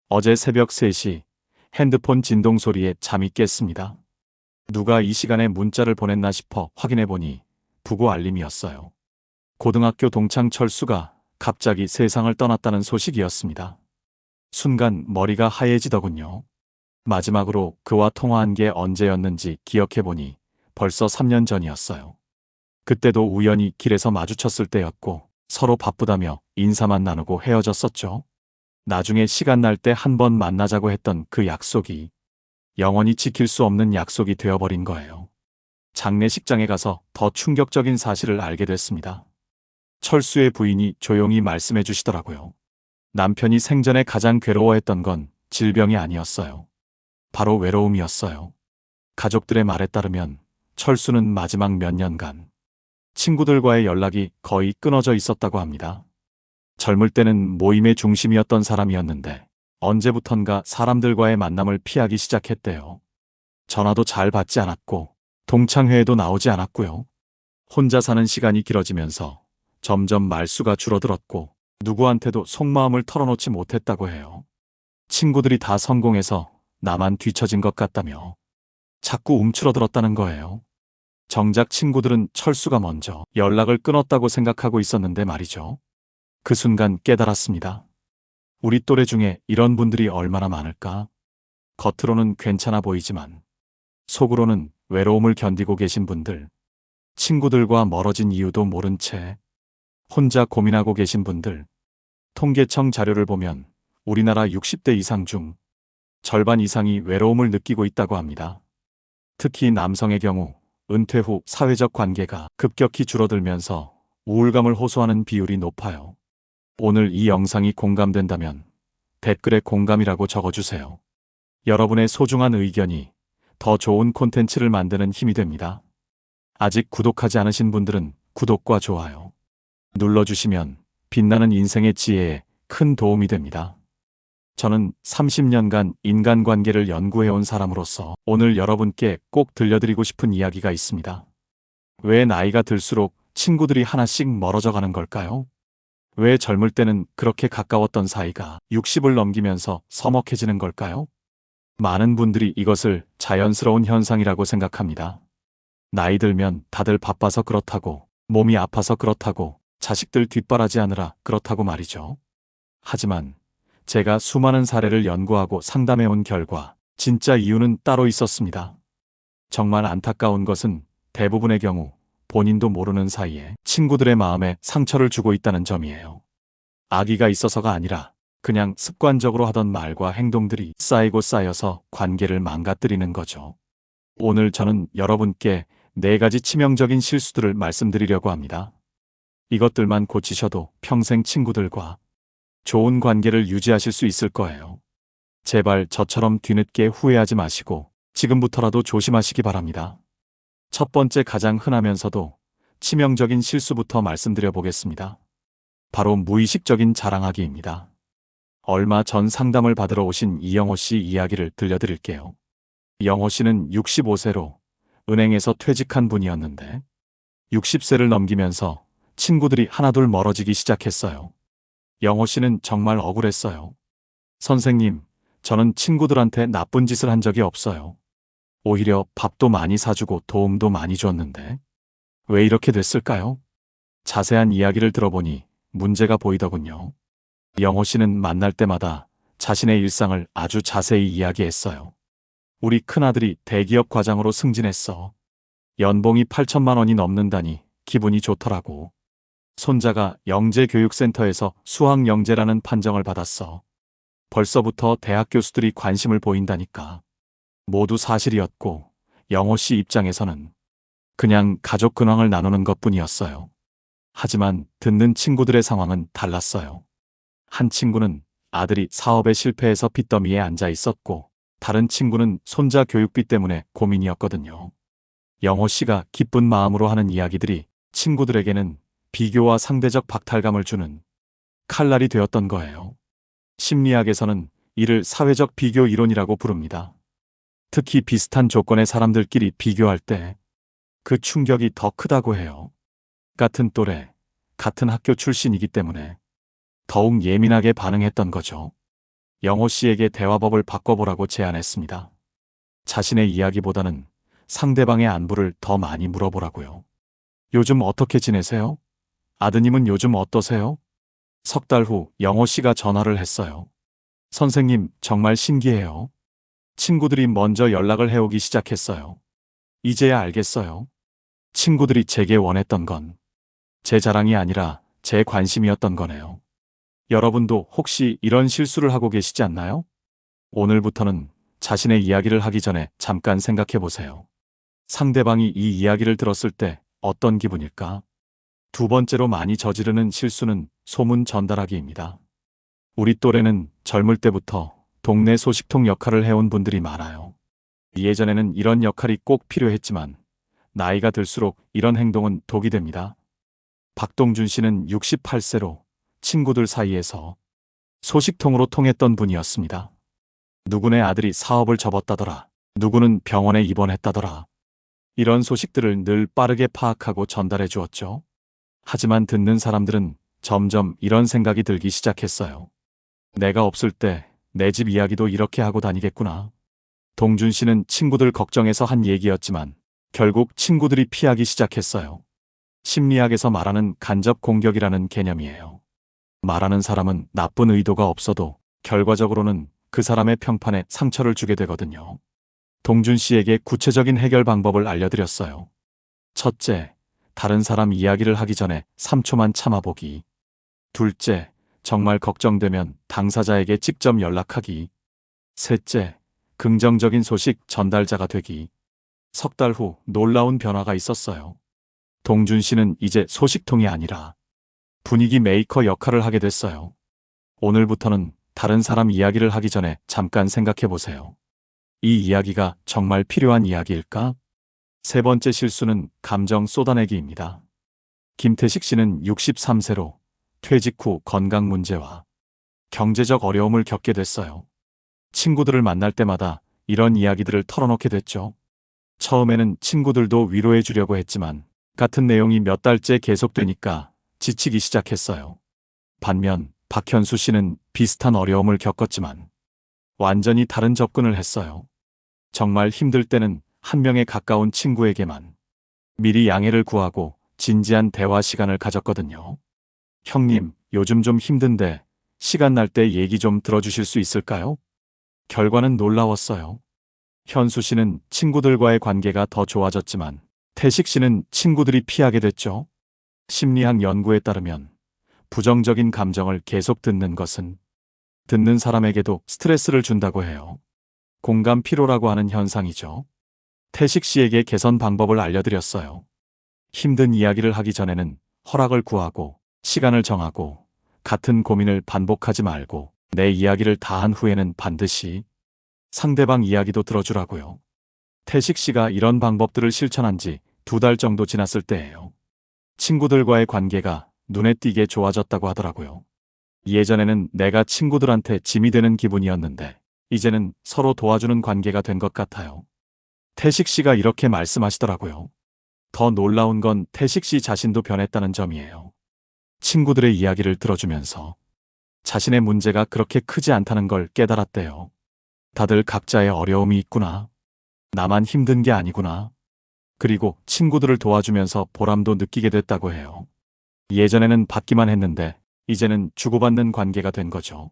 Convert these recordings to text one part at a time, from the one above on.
어제 새벽 3시 핸드폰 진동 소리에 잠이 깼습니다. 누가 이 시간에 문자를 보냈나 싶어 확인해보니 부고 알림이었어요. 고등학교 동창 철수가 갑자기 세상을 떠났다는 소식이었습니다. 순간 머리가 하얘지더군요. 마지막으로 그와 통화한 게 언제였는지 기억해보니 벌써 3년 전이었어요. 그때도 우연히 길에서 마주쳤을 때였고 서로 바쁘다며 인사만 나누고 헤어졌었죠. 나중에 시간 날 때 한 번 만나자고 했던 그 약속이 영원히 지킬 수 없는 약속이 되어버린 거예요. 장례식장에 가서 더 충격적인 사실을 알게 됐습니다. 철수의 부인이 조용히 말씀해 주시더라고요. 남편이 생전에 가장 괴로워했던 건 질병이 아니었어요. 바로 외로움이었어요. 가족들의 말에 따르면 철수는 마지막 몇 년간 친구들과의 연락이 거의 끊어져 있었다고 합니다. 젊을 때는 모임의 중심이었던 사람이었는데 언제부턴가 사람들과의 만남을 피하기 시작했대요. 전화도 잘 받지 않았고 동창회에도 나오지 않았고요. 혼자 사는 시간이 길어지면서 점점 말수가 줄어들었고 누구한테도 속마음을 털어놓지 못했다고 해요. 친구들이 다 성공해서 나만 뒤처진 것 같다며 자꾸 움츠러들었다는 거예요. 정작 친구들은 철수가 먼저 연락을 끊었다고 생각하고 있었는데 말이죠. 그 순간 깨달았습니다. 우리 또래 중에 이런 분들이 얼마나 많을까? 겉으로는 괜찮아 보이지만 속으로는 외로움을 견디고 계신 분들, 친구들과 멀어진 이유도 모른 채 혼자 고민하고 계신 분들, 통계청 자료를 보면 우리나라 60대 이상 중 절반 이상이 외로움을 느끼고 있다고 합니다. 특히 남성의 경우 은퇴 후 사회적 관계가 급격히 줄어들면서 우울감을 호소하는 비율이 높아요. 오늘 이 영상이 공감된다면 댓글에 공감이라고 적어주세요. 여러분의 소중한 의견이 더 좋은 콘텐츠를 만드는 힘이 됩니다. 아직 구독하지 않으신 분들은 구독과 좋아요 눌러주시면 빛나는 인생의 지혜에 큰 도움이 됩니다. 저는 30년간 인간관계를 연구해온 사람으로서 오늘 여러분께 꼭 들려드리고 싶은 이야기가 있습니다. 왜 나이가 들수록 친구들이 하나씩 멀어져 가는 걸까요? 왜 젊을 때는 그렇게 가까웠던 사이가 60을 넘기면서 서먹해지는 걸까요? 많은 분들이 이것을 자연스러운 현상이라고 생각합니다. 나이 들면 다들 바빠서 그렇다고, 몸이 아파서 그렇다고, 자식들 뒷바라지하느라 그렇다고 말이죠. 하지만 제가 수많은 사례를 연구하고 상담해온 결과 진짜 이유는 따로 있었습니다. 정말 안타까운 것은 대부분의 경우 본인도 모르는 사이에 친구들의 마음에 상처를 주고 있다는 점이에요. 악의가 있어서가 아니라 그냥 습관적으로 하던 말과 행동들이 쌓이고 쌓여서 관계를 망가뜨리는 거죠. 오늘 저는 여러분께 4가지 치명적인 실수들을 말씀드리려고 합니다. 이것들만 고치셔도 평생 친구들과 좋은 관계를 유지하실 수 있을 거예요. 제발 저처럼 뒤늦게 후회하지 마시고 지금부터라도 조심하시기 바랍니다. 첫 번째 가장 흔하면서도 치명적인 실수부터 말씀드려 보겠습니다. 바로 무의식적인 자랑하기입니다. 얼마 전 상담을 받으러 오신 이영호 씨 이야기를 들려드릴게요. 영호 씨는 65세로 은행에서 퇴직한 분이었는데 60세를 넘기면서 친구들이 하나둘 멀어지기 시작했어요. 영호 씨는 정말 억울했어요. 선생님, 저는 친구들한테 나쁜 짓을 한 적이 없어요. 오히려 밥도 많이 사주고 도움도 많이 줬는데 왜 이렇게 됐을까요? 자세한 이야기를 들어보니 문제가 보이더군요. 영호 씨는 만날 때마다 자신의 일상을 아주 자세히 이야기했어요. 우리 큰아들이 대기업 과장으로 승진했어. 연봉이 8천만 원이 넘는다니 기분이 좋더라고. 손자가 영재교육센터에서 수학영재라는 판정을 받았어. 벌써부터 대학 교수들이 관심을 보인다니까. 모두 사실이었고 영호 씨 입장에서는 그냥 가족 근황을 나누는 것뿐이었어요. 하지만 듣는 친구들의 상황은 달랐어요. 한 친구는 아들이 사업에 실패해서 빚더미에 앉아 있었고 다른 친구는 손자 교육비 때문에 고민이었거든요. 영호 씨가 기쁜 마음으로 하는 이야기들이 친구들에게는 비교와 상대적 박탈감을 주는 칼날이 되었던 거예요. 심리학에서는 이를 사회적 비교 이론이라고 부릅니다. 특히 비슷한 조건의 사람들끼리 비교할 때 그 충격이 더 크다고 해요. 같은 또래, 같은 학교 출신이기 때문에 더욱 예민하게 반응했던 거죠. 영호 씨에게 대화법을 바꿔보라고 제안했습니다. 자신의 이야기보다는 상대방의 안부를 더 많이 물어보라고요. 요즘 어떻게 지내세요? 아드님은 요즘 어떠세요? 석 달 후 영호 씨가 전화를 했어요. 선생님, 정말 신기해요. 친구들이 먼저 연락을 해오기 시작했어요. 이제야 알겠어요. 친구들이 제게 원했던 건 제 자랑이 아니라 제 관심이었던 거네요. 여러분도 혹시 이런 실수를 하고 계시지 않나요? 오늘부터는 자신의 이야기를 하기 전에 잠깐 생각해 보세요. 상대방이 이 이야기를 들었을 때 어떤 기분일까? 두 번째로 많이 저지르는 실수는 소문 전달하기입니다. 우리 또래는 젊을 때부터 동네 소식통 역할을 해온 분들이 많아요. 예전에는 이런 역할이 꼭 필요했지만 나이가 들수록 이런 행동은 독이 됩니다. 박동준 씨는 68세로 친구들 사이에서 소식통으로 통했던 분이었습니다. 누구네 아들이 사업을 접었다더라. 누구는 병원에 입원했다더라. 이런 소식들을 늘 빠르게 파악하고 전달해 주었죠. 하지만 듣는 사람들은 점점 이런 생각이 들기 시작했어요. 내가 없을 때 내 집 이야기도 이렇게 하고 다니겠구나. 동준 씨는 친구들 걱정해서 한 얘기였지만 결국 친구들이 피하기 시작했어요. 심리학에서 말하는 간접 공격이라는 개념이에요. 말하는 사람은 나쁜 의도가 없어도 결과적으로는 그 사람의 평판에 상처를 주게 되거든요. 동준 씨에게 구체적인 해결 방법을 알려드렸어요. 첫째, 다른 사람 이야기를 하기 전에 3초만 참아보기. 둘째, 정말 걱정되면 당사자에게 직접 연락하기. 셋째, 긍정적인 소식 전달자가 되기. 석 달 후 놀라운 변화가 있었어요. 동준 씨는 이제 소식통이 아니라 분위기 메이커 역할을 하게 됐어요. 오늘부터는 다른 사람 이야기를 하기 전에 잠깐 생각해 보세요. 이 이야기가 정말 필요한 이야기일까? 세 번째 실수는 감정 쏟아내기입니다. 김태식 씨는 63세로 퇴직 후 건강 문제와 경제적 어려움을 겪게 됐어요. 친구들을 만날 때마다 이런 이야기들을 털어놓게 됐죠. 처음에는 친구들도 위로해 주려고 했지만 같은 내용이 몇 달째 계속되니까 지치기 시작했어요. 반면 박현수 씨는 비슷한 어려움을 겪었지만 완전히 다른 접근을 했어요. 정말 힘들 때는 한 명에 가까운 친구에게만 미리 양해를 구하고 진지한 대화 시간을 가졌거든요. 형님, 요즘 좀 힘든데 시간 날 때 얘기 좀 들어주실 수 있을까요? 결과는 놀라웠어요. 현수 씨는 친구들과의 관계가 더 좋아졌지만 태식 씨는 친구들이 피하게 됐죠. 심리학 연구에 따르면 부정적인 감정을 계속 듣는 것은 듣는 사람에게도 스트레스를 준다고 해요. 공감 피로라고 하는 현상이죠. 태식 씨에게 개선 방법을 알려드렸어요. 힘든 이야기를 하기 전에는 허락을 구하고 시간을 정하고 같은 고민을 반복하지 말고 내 이야기를 다 한 후에는 반드시 상대방 이야기도 들어주라고요. 태식 씨가 이런 방법들을 실천한 지 2달 정도 지났을 때예요. 친구들과의 관계가 눈에 띄게 좋아졌다고 하더라고요. 예전에는 내가 친구들한테 짐이 되는 기분이었는데 이제는 서로 도와주는 관계가 된 것 같아요. 태식 씨가 이렇게 말씀하시더라고요. 더 놀라운 건 태식 씨 자신도 변했다는 점이에요. 친구들의 이야기를 들어주면서 자신의 문제가 그렇게 크지 않다는 걸 깨달았대요. 다들 각자의 어려움이 있구나. 나만 힘든 게 아니구나. 그리고 친구들을 도와주면서 보람도 느끼게 됐다고 해요. 예전에는 받기만 했는데 이제는 주고받는 관계가 된 거죠.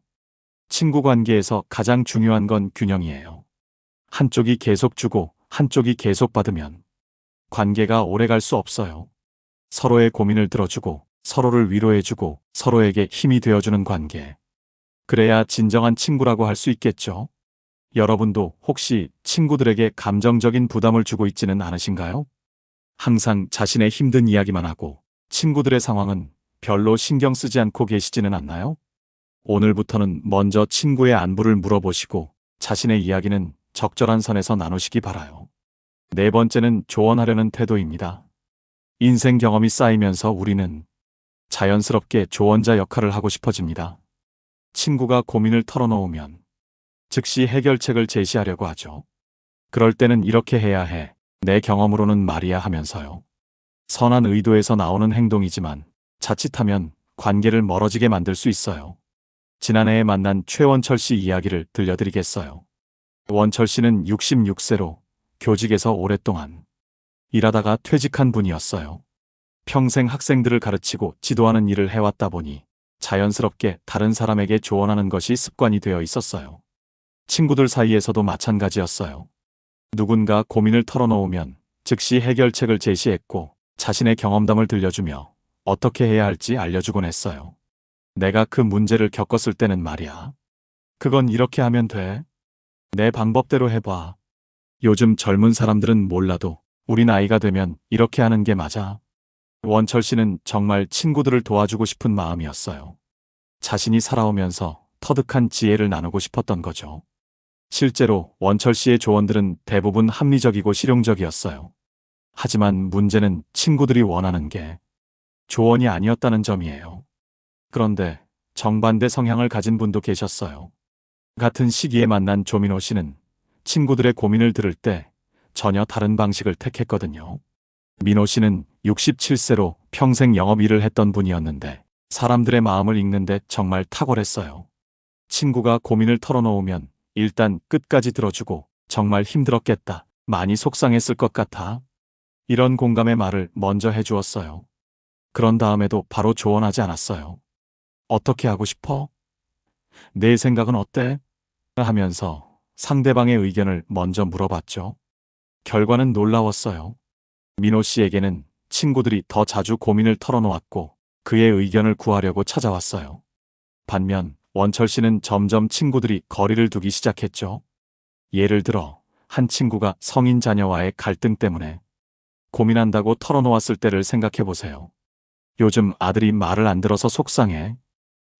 친구 관계에서 가장 중요한 건 균형이에요. 한쪽이 계속 주고 한쪽이 계속 받으면 관계가 오래 갈 수 없어요. 서로의 고민을 들어주고 서로를 위로해주고 서로에게 힘이 되어주는 관계. 그래야 진정한 친구라고 할 수 있겠죠. 여러분도 혹시 친구들에게 감정적인 부담을 주고 있지는 않으신가요? 항상 자신의 힘든 이야기만 하고 친구들의 상황은 별로 신경 쓰지 않고 계시지는 않나요? 오늘부터는 먼저 친구의 안부를 물어보시고 자신의 이야기는 적절한 선에서 나누시기 바라요. 네 번째는 조언하려는 태도입니다. 인생 경험이 쌓이면서 우리는 자연스럽게 조언자 역할을 하고 싶어집니다. 친구가 고민을 털어놓으면 즉시 해결책을 제시하려고 하죠. 그럴 때는 이렇게 해야 해. 내 경험으로는 말이야 하면서요. 선한 의도에서 나오는 행동이지만 자칫하면 관계를 멀어지게 만들 수 있어요. 지난해에 만난 최원철 씨 이야기를 들려드리겠어요. 원철 씨는 66세로 교직에서 오랫동안 일하다가 퇴직한 분이었어요. 평생 학생들을 가르치고 지도하는 일을 해왔다 보니 자연스럽게 다른 사람에게 조언하는 것이 습관이 되어 있었어요. 친구들 사이에서도 마찬가지였어요. 누군가 고민을 털어놓으면 즉시 해결책을 제시했고 자신의 경험담을 들려주며 어떻게 해야 할지 알려주곤 했어요. 내가 그 문제를 겪었을 때는 말이야. 그건 이렇게 하면 돼. 내 방법대로 해봐. 요즘 젊은 사람들은 몰라도 우리 나이가 되면 이렇게 하는 게 맞아. 원철 씨는 정말 친구들을 도와주고 싶은 마음이었어요. 자신이 살아오면서 터득한 지혜를 나누고 싶었던 거죠. 실제로 원철 씨의 조언들은 대부분 합리적이고 실용적이었어요. 하지만 문제는 친구들이 원하는 게 조언이 아니었다는 점이에요. 그런데 정반대 성향을 가진 분도 계셨어요. 같은 시기에 만난 조민호 씨는 친구들의 고민을 들을 때 전혀 다른 방식을 택했거든요. 민호 씨는 67세로 평생 영업 일을 했던 분이었는데 사람들의 마음을 읽는데 정말 탁월했어요. 친구가 고민을 털어놓으면 일단 끝까지 들어주고 정말 힘들었겠다, 많이 속상했을 것 같아, 이런 공감의 말을 먼저 해주었어요. 그런 다음에도 바로 조언하지 않았어요. 어떻게 하고 싶어? 내 생각은 어때? 하면서 상대방의 의견을 먼저 물어봤죠. 결과는 놀라웠어요. 민호 씨에게는 친구들이 더 자주 고민을 털어놓았고 그의 의견을 구하려고 찾아왔어요. 반면 원철 씨는 점점 친구들이 거리를 두기 시작했죠. 예를 들어 한 친구가 성인 자녀와의 갈등 때문에 고민한다고 털어놓았을 때를 생각해 보세요. 요즘 아들이 말을 안 들어서 속상해.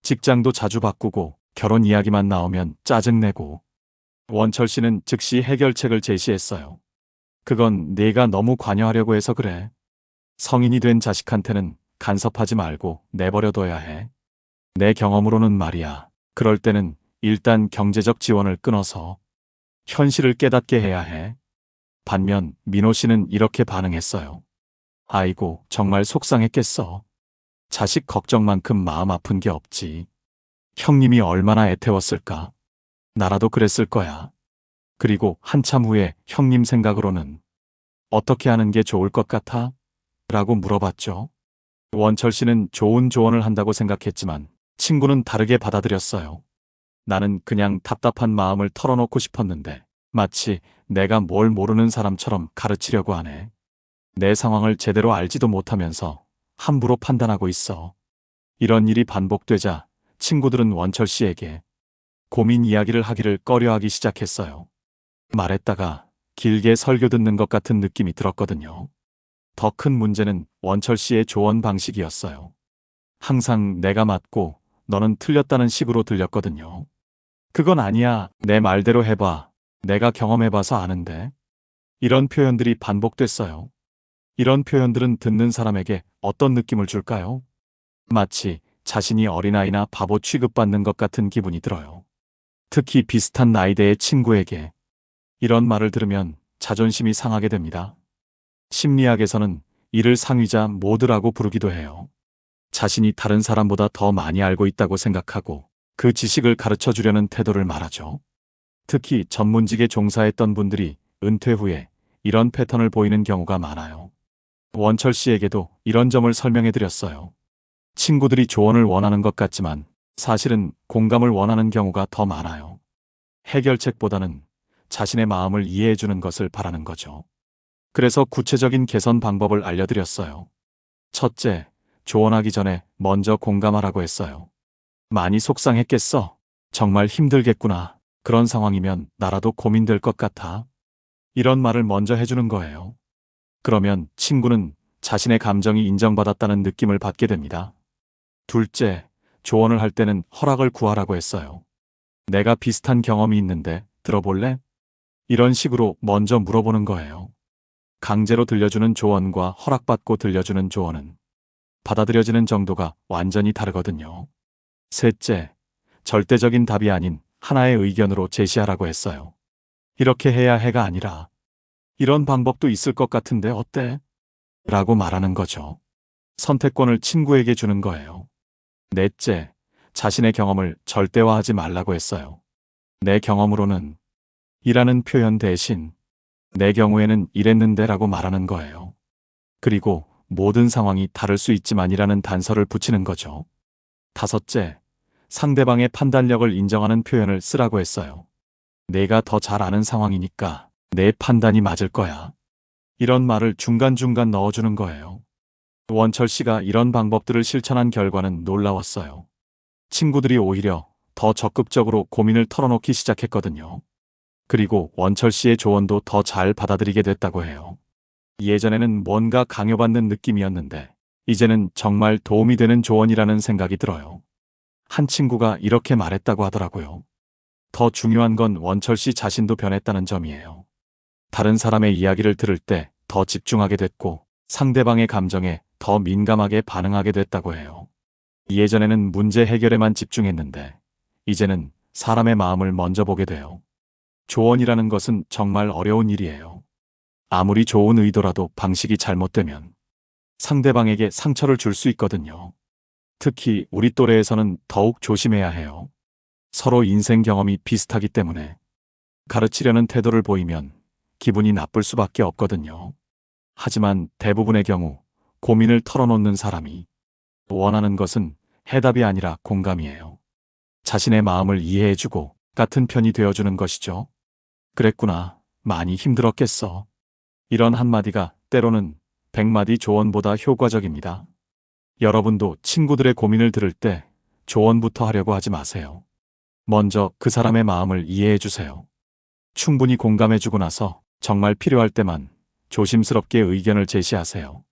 직장도 자주 바꾸고 결혼 이야기만 나오면 짜증내고. 원철 씨는 즉시 해결책을 제시했어요. 그건 네가 너무 관여하려고 해서 그래. 성인이 된 자식한테는 간섭하지 말고 내버려둬야 해. 내 경험으로는 말이야. 그럴 때는 일단 경제적 지원을 끊어서 현실을 깨닫게 해야 해. 반면 민호 씨는 이렇게 반응했어요. 아이고, 정말 속상했겠어. 자식 걱정만큼 마음 아픈 게 없지. 형님이 얼마나 애태웠을까. 나라도 그랬을 거야. 그리고 한참 후에 형님 생각으로는 어떻게 하는 게 좋을 것 같아? 라고 물어봤죠. 원철 씨는 좋은 조언을 한다고 생각했지만 친구는 다르게 받아들였어요. 나는 그냥 답답한 마음을 털어놓고 싶었는데 마치 내가 뭘 모르는 사람처럼 가르치려고 하네. 내 상황을 제대로 알지도 못하면서 함부로 판단하고 있어. 이런 일이 반복되자 친구들은 원철 씨에게 고민 이야기를 하기를 꺼려하기 시작했어요. 말했다가 길게 설교 듣는 것 같은 느낌이 들었거든요. 더 큰 문제는 원철 씨의 조언 방식이었어요. 항상 내가 맞고 너는 틀렸다는 식으로 들렸거든요. 그건 아니야. 내 말대로 해봐. 내가 경험해봐서 아는데. 이런 표현들이 반복됐어요. 이런 표현들은 듣는 사람에게 어떤 느낌을 줄까요? 마치 자신이 어린아이나 바보 취급받는 것 같은 기분이 들어요. 특히 비슷한 나이대의 친구에게 이런 말을 들으면 자존심이 상하게 됩니다. 심리학에서는 이를 상위자 모드라고 부르기도 해요. 자신이 다른 사람보다 더 많이 알고 있다고 생각하고 그 지식을 가르쳐 주려는 태도를 말하죠. 특히 전문직에 종사했던 분들이 은퇴 후에 이런 패턴을 보이는 경우가 많아요. 원철 씨에게도 이런 점을 설명해 드렸어요. 친구들이 조언을 원하는 것 같지만 사실은 공감을 원하는 경우가 더 많아요. 해결책보다는 자신의 마음을 이해해 주는 것을 바라는 거죠. 그래서 구체적인 개선 방법을 알려드렸어요. 첫째, 조언하기 전에 먼저 공감하라고 했어요. 많이 속상했겠어. 정말 힘들겠구나. 그런 상황이면 나라도 고민될 것 같아. 이런 말을 먼저 해주는 거예요. 그러면 친구는 자신의 감정이 인정받았다는 느낌을 받게 됩니다. 둘째, 조언을 할 때는 허락을 구하라고 했어요. 내가 비슷한 경험이 있는데 들어볼래? 이런 식으로 먼저 물어보는 거예요. 강제로 들려주는 조언과 허락받고 들려주는 조언은 받아들여지는 정도가 완전히 다르거든요. 셋째, 절대적인 답이 아닌 하나의 의견으로 제시하라고 했어요. 이렇게 해야 해가 아니라 이런 방법도 있을 것 같은데 어때? 라고 말하는 거죠. 선택권을 친구에게 주는 거예요. 넷째, 자신의 경험을 절대화하지 말라고 했어요. 내 경험으로는 이라는 표현 대신 내 경우에는 이랬는데라고 말하는 거예요. 그리고 모든 상황이 다를 수 있지만이라는 단서를 붙이는 거죠. 다섯째, 상대방의 판단력을 인정하는 표현을 쓰라고 했어요. 내가 더 잘 아는 상황이니까 내 판단이 맞을 거야. 이런 말을 중간중간 넣어주는 거예요. 원철 씨가 이런 방법들을 실천한 결과는 놀라웠어요. 친구들이 오히려 더 적극적으로 고민을 털어놓기 시작했거든요. 그리고 원철 씨의 조언도 더 잘 받아들이게 됐다고 해요. 예전에는 뭔가 강요받는 느낌이었는데 이제는 정말 도움이 되는 조언이라는 생각이 들어요. 한 친구가 이렇게 말했다고 하더라고요. 더 중요한 건 원철 씨 자신도 변했다는 점이에요. 다른 사람의 이야기를 들을 때 더 집중하게 됐고 상대방의 감정에 더 민감하게 반응하게 됐다고 해요. 예전에는 문제 해결에만 집중했는데 이제는 사람의 마음을 먼저 보게 돼요. 조언이라는 것은 정말 어려운 일이에요. 아무리 좋은 의도라도 방식이 잘못되면 상대방에게 상처를 줄 수 있거든요. 특히 우리 또래에서는 더욱 조심해야 해요. 서로 인생 경험이 비슷하기 때문에 가르치려는 태도를 보이면 기분이 나쁠 수밖에 없거든요. 하지만 대부분의 경우 고민을 털어놓는 사람이 원하는 것은 해답이 아니라 공감이에요. 자신의 마음을 이해해주고 같은 편이 되어주는 것이죠. 그랬구나. 많이 힘들었겠어. 이런 한마디가 때로는 100마디 조언보다 효과적입니다. 여러분도 친구들의 고민을 들을 때 조언부터 하려고 하지 마세요. 먼저 그 사람의 마음을 이해해주세요. 충분히 공감해주고 나서 정말 필요할 때만 조심스럽게 의견을 제시하세요.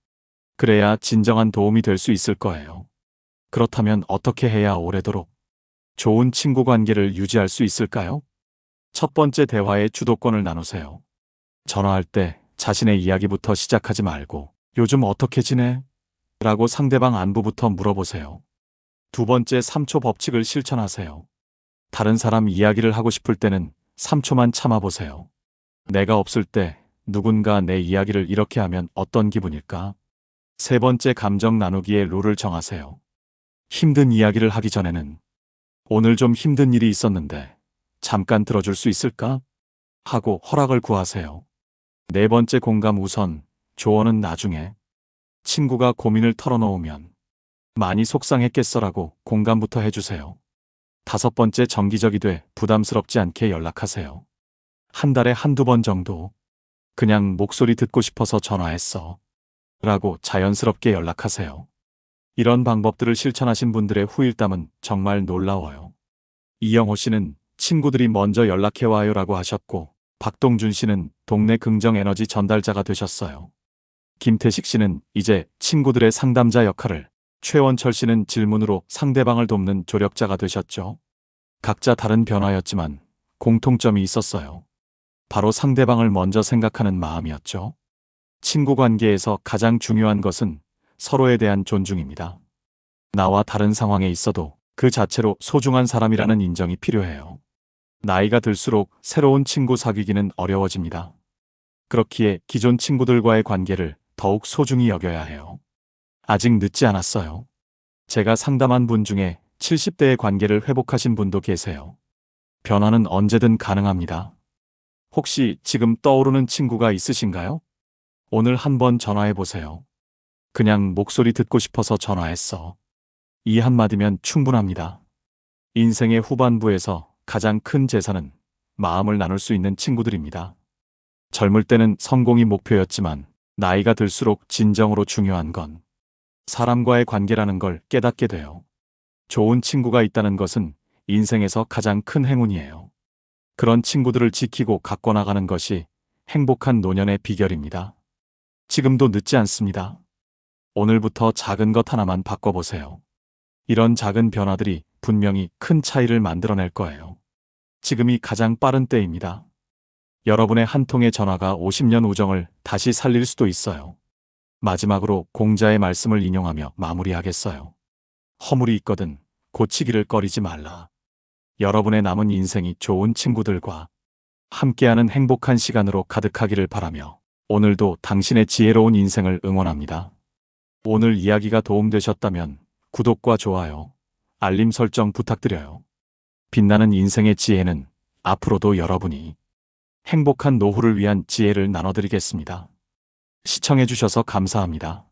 그래야 진정한 도움이 될 수 있을 거예요. 그렇다면 어떻게 해야 오래도록 좋은 친구 관계를 유지할 수 있을까요? 첫 번째, 대화의 주도권을 나누세요. 전화할 때 자신의 이야기부터 시작하지 말고 요즘 어떻게 지내? 라고 상대방 안부부터 물어보세요. 두 번째, 3초 법칙을 실천하세요. 다른 사람 이야기를 하고 싶을 때는 3초만 참아보세요. 내가 없을 때 누군가 내 이야기를 이렇게 하면 어떤 기분일까? 세 번째, 감정 나누기의 룰을 정하세요. 힘든 이야기를 하기 전에는 오늘 좀 힘든 일이 있었는데 잠깐 들어줄 수 있을까? 하고 허락을 구하세요. 네 번째, 공감 우선, 조언은 나중에. 친구가 고민을 털어놓으면 많이 속상했겠어라고 공감부터 해주세요. 다섯 번째, 정기적이 돼 부담스럽지 않게 연락하세요. 한 달에 한두 번 정도. 그냥 목소리 듣고 싶어서 전화했어. 라고 자연스럽게 연락하세요. 이런 방법들을 실천하신 분들의 후일담은 정말 놀라워요. 이영호 씨는 친구들이 먼저 연락해와요 라고 하셨고, 박동준 씨는 동네 긍정 에너지 전달자가 되셨어요. 김태식 씨는 이제 친구들의 상담자 역할을, 최원철 씨는 질문으로 상대방을 돕는 조력자가 되셨죠. 각자 다른 변화였지만 공통점이 있었어요. 바로 상대방을 먼저 생각하는 마음이었죠. 친구 관계에서 가장 중요한 것은 서로에 대한 존중입니다. 나와 다른 상황에 있어도 그 자체로 소중한 사람이라는 인정이 필요해요. 나이가 들수록 새로운 친구 사귀기는 어려워집니다. 그렇기에 기존 친구들과의 관계를 더욱 소중히 여겨야 해요. 아직 늦지 않았어요. 제가 상담한 분 중에 70대의 관계를 회복하신 분도 계세요. 변화는 언제든 가능합니다. 혹시 지금 떠오르는 친구가 있으신가요? 오늘 한번 전화해 보세요. 그냥 목소리 듣고 싶어서 전화했어. 이 한마디면 충분합니다. 인생의 후반부에서 가장 큰 재산은 마음을 나눌 수 있는 친구들입니다. 젊을 때는 성공이 목표였지만 나이가 들수록 진정으로 중요한 건 사람과의 관계라는 걸 깨닫게 돼요. 좋은 친구가 있다는 것은 인생에서 가장 큰 행운이에요. 그런 친구들을 지키고 갖고 나가는 것이 행복한 노년의 비결입니다. 지금도 늦지 않습니다. 오늘부터 작은 것 하나만 바꿔보세요. 이런 작은 변화들이 분명히 큰 차이를 만들어낼 거예요. 지금이 가장 빠른 때입니다. 여러분의 한 통의 전화가 50년 우정을 다시 살릴 수도 있어요. 마지막으로 공자의 말씀을 인용하며 마무리하겠어요. 허물이 있거든 고치기를 꺼리지 말라. 여러분의 남은 인생이 좋은 친구들과 함께하는 행복한 시간으로 가득하기를 바라며 오늘도 당신의 지혜로운 인생을 응원합니다. 오늘 이야기가 도움되셨다면 구독과 좋아요, 알림 설정 부탁드려요. 빛나는 인생의 지혜는 앞으로도 여러분이 행복한 노후를 위한 지혜를 나눠드리겠습니다. 시청해주셔서 감사합니다.